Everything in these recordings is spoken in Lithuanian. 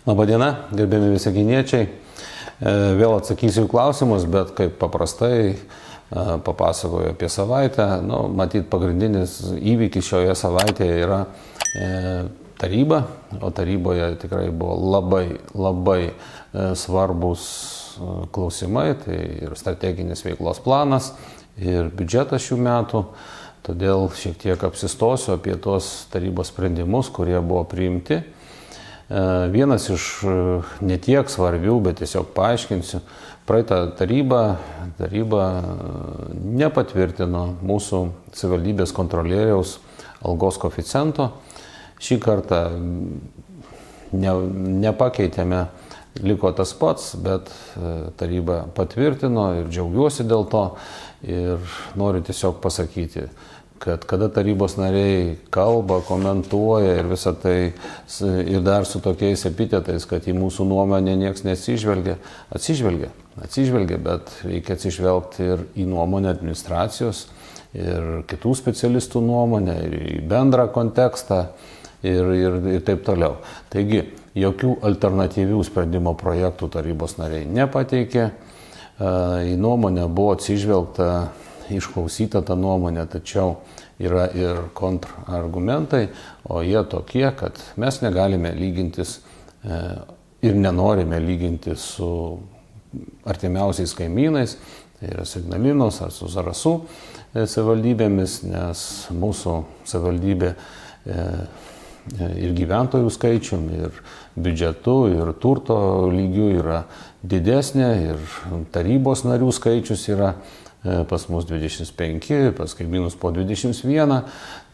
Labadiena, gerbiami visaginiečiai. Vėl atsakysiu į klausimus, bet kaip paprastai papasakoju apie savaitę. Matyt, pagrindinis įvykis šioje savaitėje yra taryba, o taryboje tikrai buvo labai svarbus klausimai, tai ir strateginis veiklos planas, ir biudžetas šių metų. Todėl šiek tiek apsistosiu apie tos tarybos sprendimus, kurie buvo priimti. Vienas iš netiek svarbių, bet tiesiog paaiškinsiu. Praeitą taryba nepatvirtino mūsų savivaldybės kontrolieriaus algos koeficiento. Šį kartą nepakeitėme, liko tas pats, bet taryba patvirtino ir džiaugiuosi dėl to. Ir noriu tiesiog pasakyti, kad kada tarybos nariai kalba, komentuoja ir visą tai, ir dar su tokiais epitetais, kad į mūsų nuomonę nieks nesižvelgia, atsižvelgia, bet reikia atsižvelgti ir į nuomonę administracijos, ir kitų specialistų nuomonę, ir į bendrą kontekstą, ir taip toliau. Taigi, jokių alternatyvių sprendimo projektų tarybos nariai nepateikė, į nuomonę buvo atsižvelgta, išklausyta ta nuomonė, tačiau yra ir kontrargumentai, o jie tokie, kad mes negalime lygintis ir nenorime lygintis su artimiausiais kaimynais, tai yra su Ignalinos ar su Zarasų savivaldybėmis, nes mūsų savivaldybė ir gyventojų skaičium, ir biudžetu, ir turto lygiu yra didesnė, ir tarybos narių skaičius yra pas mus 25, pas kaimynus po 21,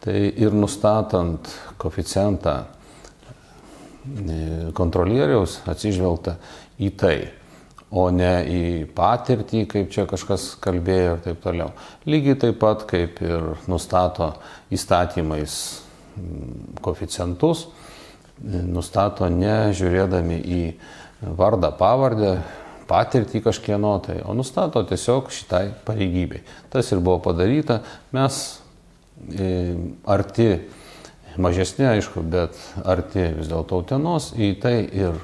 tai ir nustatant koeficientą kontrolieriaus atsižvelgta į tai, o ne į patirtį, kaip čia kažkas kalbėjo ir taip toliau. Lygiai taip pat, kaip ir nustato įstatymais koeficientus, nustato nežiūrėdami į vardą, pavardę, patirtį kažkieno, o nustato tiesiog šitai pareigybei. Tas ir buvo padaryta. Mes arti, mažesni aišku, bet arti vis dėlto Utenos, į tai ir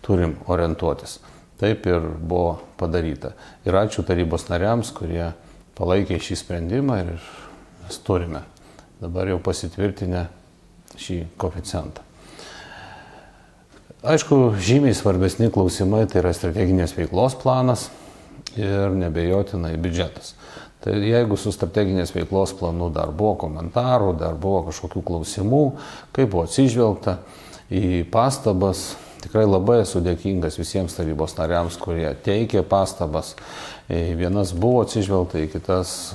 turim orientuotis. Taip ir buvo padaryta. Ir ačiū tarybos nariams, kurie palaikė šį sprendimą ir mes turime dabar jau pasitvirtinę šį koeficientą. Aišku, žymiai svarbesni klausimai tai yra strateginės veiklos planas ir nebejotinai biudžetas. Tai jeigu su strateginės veiklos planu dar buvo komentarų, dar buvo kažkokių klausimų, kaip buvo atsižvelgta į pastabas, tikrai labai esu dėkingas visiems tarybos nariams, kurie teikė pastabas. Vienas buvo atsižvelgta, į kitas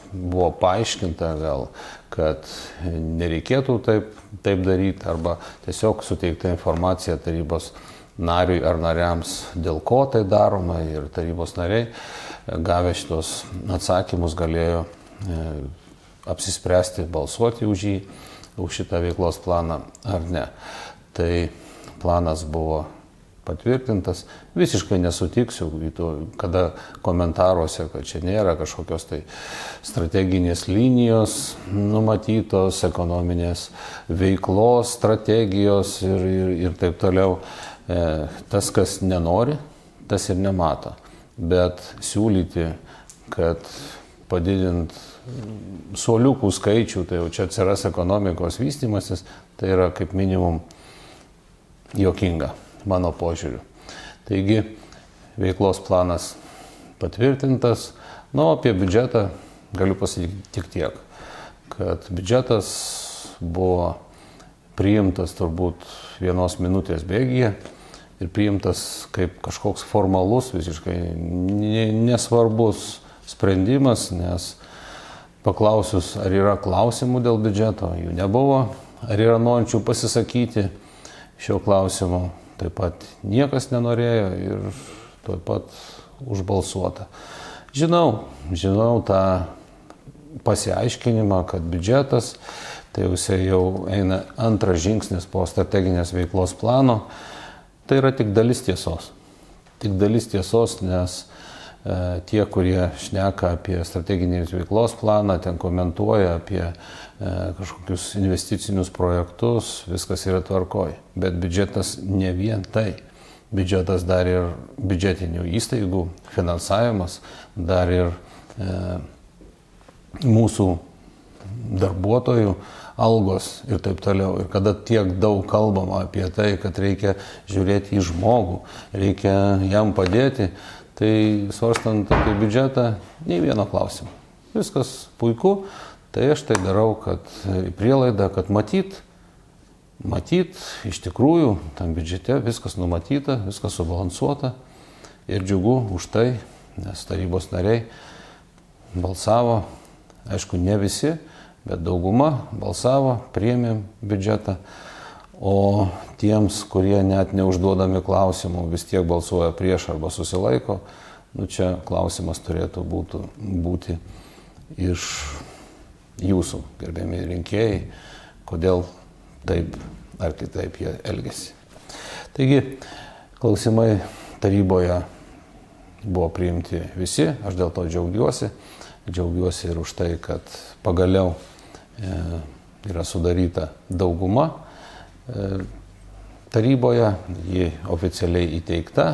buvo paaiškinta gal, kad nereikėtų taip daryti, arba tiesiog suteikta informacija tarybos nariui ar nariams, dėl ko tai daroma, ir tarybos nariai gavę šitos atsakymus galėjo apsispręsti, balsuoti už jį, už šitą veiklos planą ar ne. Tai planas buvo patvirtintas. Visiškai nesutiksiu, kada komentaruose, kad čia nėra kažkokios tai strateginės linijos numatytos, ekonominės veiklos strategijos ir taip toliau. Tas, kas nenori, tas ir nemato. Bet siūlyti, kad padidint suoliukų skaičių, tai jau čia atsiras ekonomikos vystymasis, tai yra kaip minimum juokinga mano požiūriu. Taigi, veiklos planas patvirtintas. Apie biudžetą galiu pasakyti tik tiek, kad biudžetas buvo priimtas turbūt 1 minutės bėgyje ir priimtas kaip kažkoks formalus, visiškai nesvarbus sprendimas, nes paklausius, ar yra klausimų dėl biudžeto, jų nebuvo, ar yra norinčių pasisakyti šio klausimu, taip pat niekas nenorėjo ir taip pat užbalsuota. Žinau tą pasiaiškinimą, kad biudžetas, tai jau eina antras žingsnis po strateginės veiklos plano. Tai yra tik dalis tiesos. Tik dalis tiesos, nes tie, kurie šneka apie strateginės veiklos planą, ten komentuoja apie kažkokius investicinius projektus, viskas yra tvarkoj. Bet biudžetas ne vien tai. Biudžetas dar ir biudžetinių įstaigų finansavimas, dar ir mūsų darbuotojų algos ir taip toliau. Ir kada tiek daug kalbama apie tai, kad reikia žiūrėti į žmogų, reikia jam padėti, tai svarstant apie biudžetą, nei vieno klausimo. Viskas puiku, tai aš tai darau, kad prielaidą, kad matyt, iš tikrųjų, tam biudžete viskas numatyta, viskas subalansuota ir džiugu už tai, nes tarybos nariai balsavo, aišku, ne visi, bet dauguma balsavo, priėmė biudžetą, o tiems, kurie net neužduodami klausimų, vis tiek balsuoja prieš arba susilaiko, čia klausimas turėtų būti iš jūsų, gerbiami rinkėjai, kodėl taip ar kitaip jie elgesi. Taigi, klausimai taryboje buvo priimti visi, aš dėl to džiaugiuosi. Džiaugiuosi ir už tai, kad pagaliau yra sudaryta dauguma taryboje, ji oficialiai įteikta,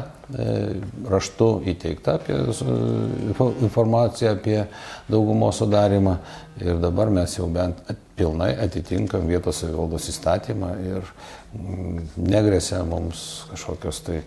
raštu įteikta informacija apie daugumos sudarimą ir dabar mes jau bent pilnai atitinkam vietos savivaldos įstatymą ir negresia mums kažkokios tai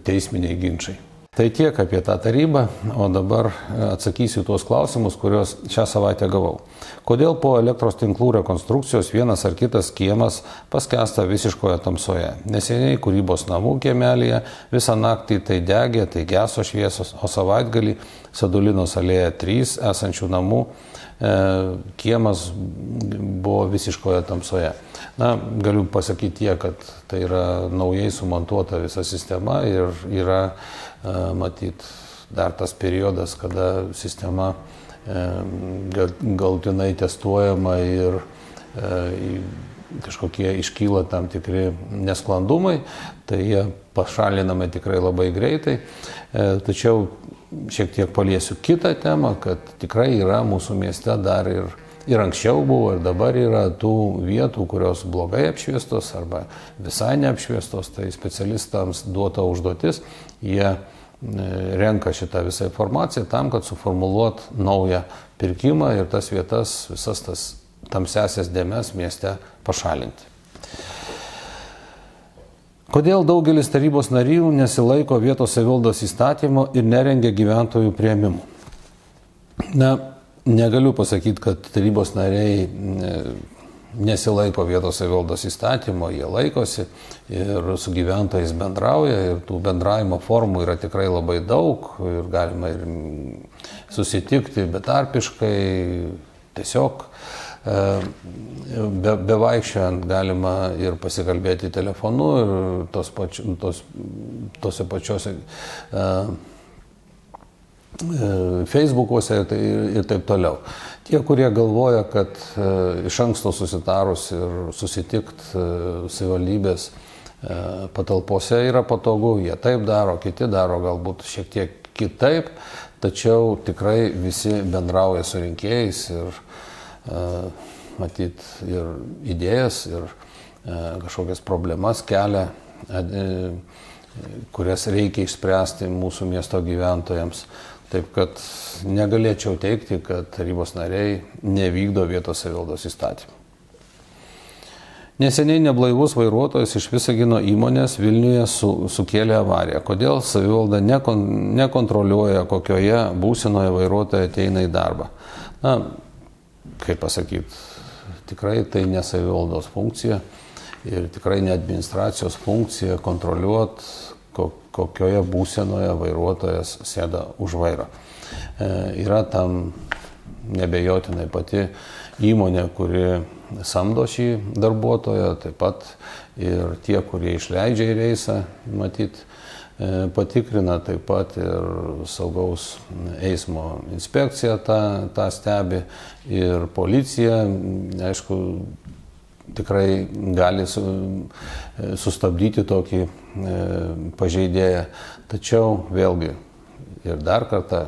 teisminiai ginčai. Tai tiek apie tą tarybą, o dabar atsakysiu tuos klausimus, kuriuos šią savaitę gavau. Kodėl po elektros tinklų rekonstrukcijos vienas ar kitas kiemas paskęsta visiškoje tamsoje? Neseniai kūrybos namų kiemelėje visą naktį tai degė, tai geso šviesos, o savaitgalį Sadulinos alėja 3 esančių namų kiemas buvo visiškoje tamsoje. Galiu pasakyti tiek, kad tai yra naujai sumontuota visa sistema ir yra matyt dar tas periodas, kada sistema galutinai testuojama ir kažkokie iškyla tam tikri nesklandumai, tai jie pašalinami tikrai labai greitai. Tačiau šiek tiek paliesiu kitą temą, kad tikrai yra mūsų mieste dar ir anksčiau buvo, ir dabar yra tų vietų, kurios blogai apšviestos arba visai neapšviestos, tai specialistams duota užduotis, jie renka šitą visą informaciją tam, kad suformuluot naują pirkimą ir tas vietas, visas tas tamsiasias dėmes mieste pašalinti. Kodėl daugelis tarybos narių nesilaiko vietos savivaldos įstatymo ir nerengia gyventojų priėmimų? Negaliu pasakyti, kad tarybos nariai nesilaiko vietos savivaldos įstatymo, jie laikosi ir su gyventojais bendrauja ir tų bendravimo formų yra tikrai labai daug ir galima ir susitikti betarpiškai, tiesiog bevaikščiojant galima ir pasikalbėti telefonu ir tose pačiose Facebookuose ir taip toliau. Tie, kurie galvoja, kad iš anksto susitarus ir susitikt savivaldybės patalpose yra patogu, jie taip daro, kiti daro galbūt šiek tiek kitaip, tačiau tikrai visi bendrauja su rinkėjais ir matyt ir idėjas, ir kažkokias problemas kelia, kurias reikia išspręsti mūsų miesto gyventojams. Taip kad negalėčiau teikti, kad tarybos nariai nevykdo vietos savivaldos įstatymą. Neseniai neblaivus vairuotojas iš Visagino įmonės Vilniuje sukėlė avariją. Kodėl savivalda nekontroliuoja, kokioje būsenoje vairuotoja ateina į darbą? Kaip pasakyti, tikrai tai ne savivaldos funkcija ir tikrai ne administracijos funkcija kontroliuoti, kokioje būsenoje vairuotojas sėda už vairo. Yra tam nebejotinai pati įmonė, kuri samdo šį darbuotoją, taip pat ir tie, kurie išleidžia į reisą, matyt, patikrina, taip pat ir saugaus eismo inspekcija tą stebi ir policija, aišku, tikrai gali sustabdyti tokį pažeidėją. Tačiau vėlgi Ir dar kartą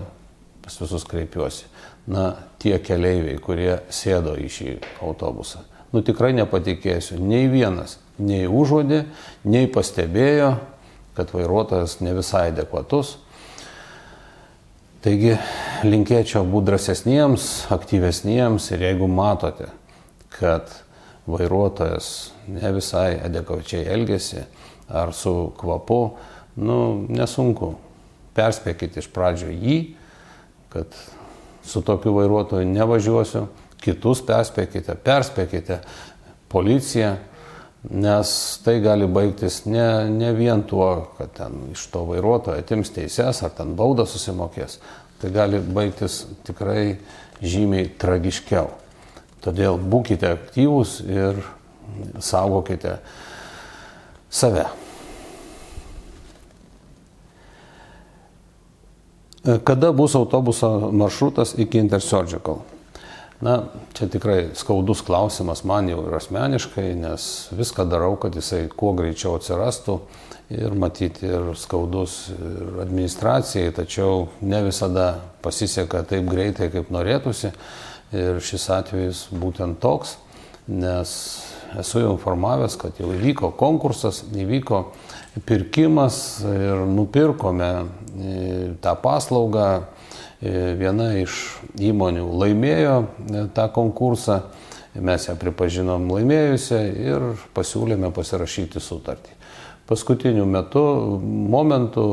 pas visus kreipiuosi. Na, tie keleiviai, kurie sėdo į šį autobusą, tikrai nepatikėsiu, nei vienas, nei užuodė, nei pastebėjo, kad vairuotojas ne visai adekvatus. Taigi, linkėčiau būti drąsesniems, aktyvesniems ir jeigu matote, kad vairuotojas ne visai adekvačiai elgesi ar su kvapu, nesunku. Perspėkite iš pradžio jį, kad su tokiu vairuotoju nevažiuosiu, kitus perspėkite policiją, nes tai gali baigtis ne vien tuo, kad ten iš to vairuotojo atims teises ar ten baudą susimokės. Tai gali baigtis tikrai žymiai tragiškiau. Todėl būkite aktyvūs ir saugokite save. Kada bus autobuso maršrutas iki Intersurgical? Čia tikrai skaudus klausimas man jau ir asmeniškai, nes viską darau, kad jisai kuo greičiau atsirastų ir matyti ir skaudus ir administracijai, tačiau ne visada pasiseka taip greitai, kaip norėtųsi. Ir šis atvejis būtent toks, nes esu jau informavęs, kad jau įvyko konkursas, įvyko pirkimas ir nupirkome tą paslaugą. Viena iš įmonių laimėjo tą konkursą, mes ją pripažinom laimėjusią ir pasiūlėme pasirašyti sutartį. Paskutiniu momentu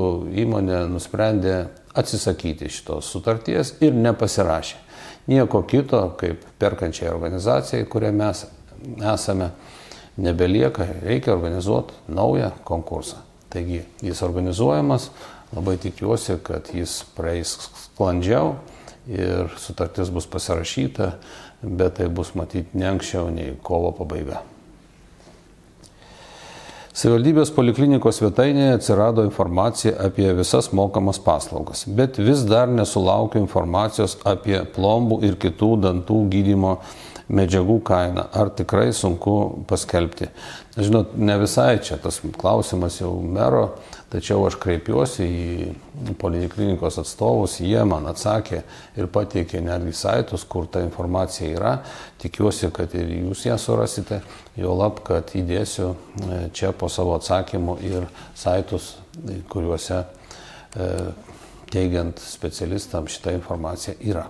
įmonė nusprendė atsisakyti šitos sutarties ir nepasirašė. Nieko kito, kaip perkančiai organizacijai, kuria mes esame, nebelieka, reikia organizuoti naują konkursą. Taigi jis organizuojamas, labai tikiuosi, kad jis praeis sklandžiau ir sutartis bus pasirašyta, bet tai bus matyti ne anksčiau nei kovo pabaiga. Savivaldybės poliklinikos svetainėje atsirado informacija apie visas mokamas paslaugas, bet vis dar nesulaukiu informacijos apie plombų ir kitų dantų gydymo medžiagų kainą. Ar tikrai sunku paskelbti? Žinot, ne visai čia tas klausimas jau mero, tačiau aš kreipiuosi į poliklinikos atstovus, jie man atsakė ir pateikė netgi saitus, kur ta informacija yra. Tikiuosi, kad ir jūs ją surasite, juolab, kad įdėsiu čia po savo atsakymu ir saitus, kuriuose teigiant specialistams šita informacija yra.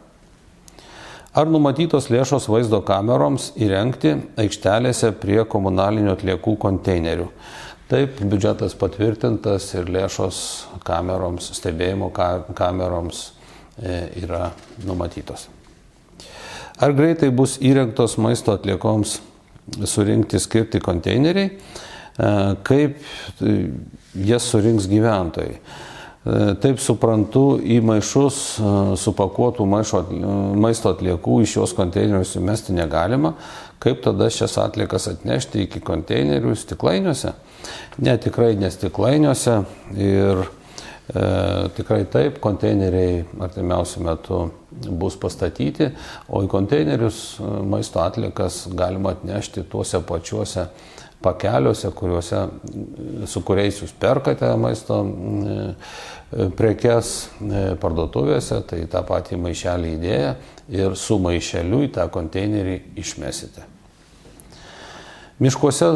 Ar numatytos lėšos vaizdo kameroms įrengti aikštelėse prie komunalinių atliekų konteinerių? Taip, biudžetas patvirtintas ir lėšos kameroms, stebėjimo kameroms yra numatytos. Ar greitai bus įrengtos maisto atliekoms surinkti skirti konteineriai? Kaip jas surinks gyventojai? Taip suprantu, į maišus supakuotų maisto atliekų iš šios konteinerius įmesti negalima. Kaip tada šias atliekas atnešti iki konteinerių stiklainiuose? Ne, tikrai ne stiklainiuose ir tikrai taip, konteineriai artimiausiu metu bus pastatyti, o į konteinerius maisto atliekas galima atnešti tuose pačiuose pakeliuose, su kuriais jūs perkate maisto prekes parduotuvėse, tai tą patį maišelį įdėję ir su maišeliu į tą konteinerį išmesite. Miškuose,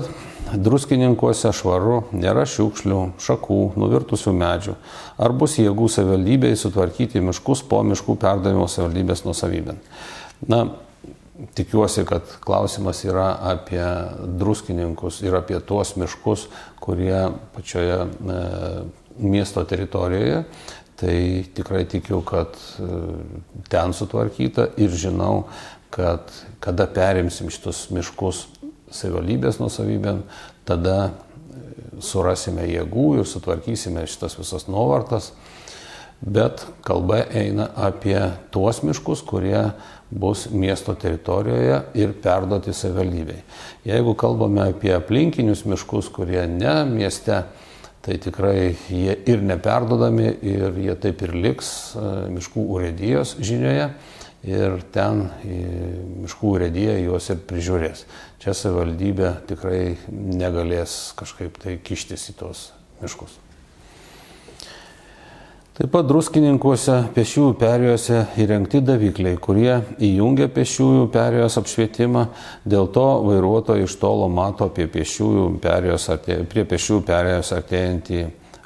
druskininkuose švaru, nėra šiukšlių, šakų, nuvirtusių medžių. Ar bus jėgų savivaldybei sutvarkyti miškus po miškų perdavimo savivaldybės nuosavybėn? Tikiuosi, kad klausimas yra apie druskininkus ir apie tuos miškus, kurie pačioje miesto teritorijoje. Tai tikrai tikiu, kad ten sutvarkyta ir žinau, kad kada perimsim šitus miškus savivaldybės nuosavybėn, tada surasime jėgų ir sutvarkysime šitas visas nuovartas. Bet kalba eina apie tuos miškus, kurie bus miesto teritorijoje ir perduoti savivaldybei. Jeigu kalbame apie aplinkinius miškus, kurie ne mieste, tai tikrai jie ir neperdodami ir jie taip ir liks miškų urėdijos žinioje ir ten miškų urėdija juos ir prižiūrės. Čia savivaldybė tikrai negalės kažkaip tai kištis į tuos miškus. Taip pat druskininkuose pėsčiųjų perėjose įrengti davikliai, kurie įjungia pėsčiųjų perėjos apšvietimą, dėl to vairuotojai iš tolo mato prie pėsčiųjų perėjos artėjantį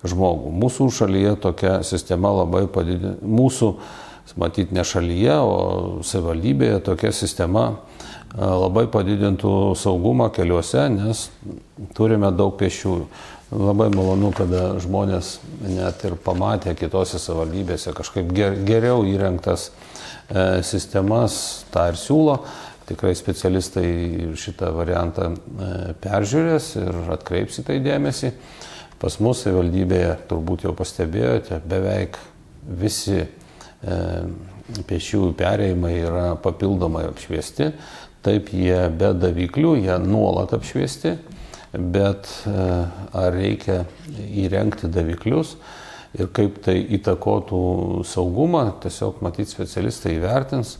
žmogų. Mūsų šalyje tokia sistema labai padidina, mūsų, matyt, ne šalyje, o savivaldybėje tokia sistema labai padidintų saugumą keliuose, nes turime daug pėsčiųjų. Labai malonu, kada žmonės net ir pamatė kitose savivaldybėse kažkaip geriau įrengtas sistemas, tą ir siūlo. Tikrai specialistai šitą variantą peržiūrės ir atkreips į tai dėmesį. Pas mus savivaldybėje, turbūt jau pastebėjote, beveik visi pėsčiųjų perėjimai yra papildomai apšviesti. Taip, jie be daviklių, jie nuolat apšviesti. Bet ar reikia įrengti daviklius ir kaip tai įtakotų saugumą, tiesiog matyt specialistai įvertins.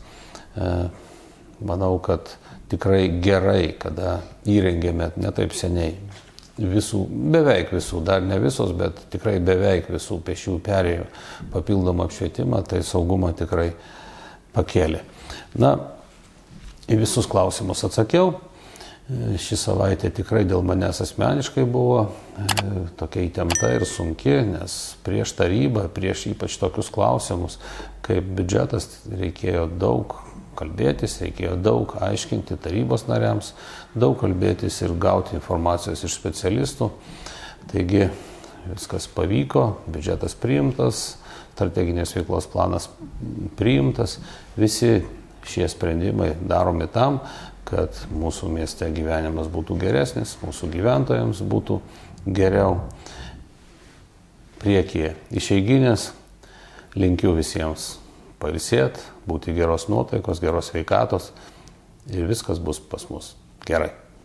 Manau, kad tikrai gerai, kada įrengėme ne taip seniai beveik visų, dar ne visos, bet tikrai beveik visų pėsčiųjų perėjų papildomą apšvietimą, tai saugumą tikrai pakėlė. Na, į visus klausimus atsakiau. Ši savaitė tikrai dėl manęs asmeniškai buvo tokia įtempta ir sunki, nes prieš tarybą, prieš ypač tokius klausimus, kaip biudžetas, reikėjo daug kalbėtis, reikėjo daug aiškinti tarybos nariams, daug kalbėtis ir gauti informacijos iš specialistų. Taigi viskas pavyko, biudžetas priimtas, strateginės veiklos planas priimtas, visi šie sprendimai daromi tam, kad mūsų mieste gyvenimas būtų geresnis, mūsų gyventojams būtų geriau. Priekyje išeiginės, linkiu visiems pailsėti, būti geros nuotaikos, geros sveikatos ir viskas bus pas mus gerai.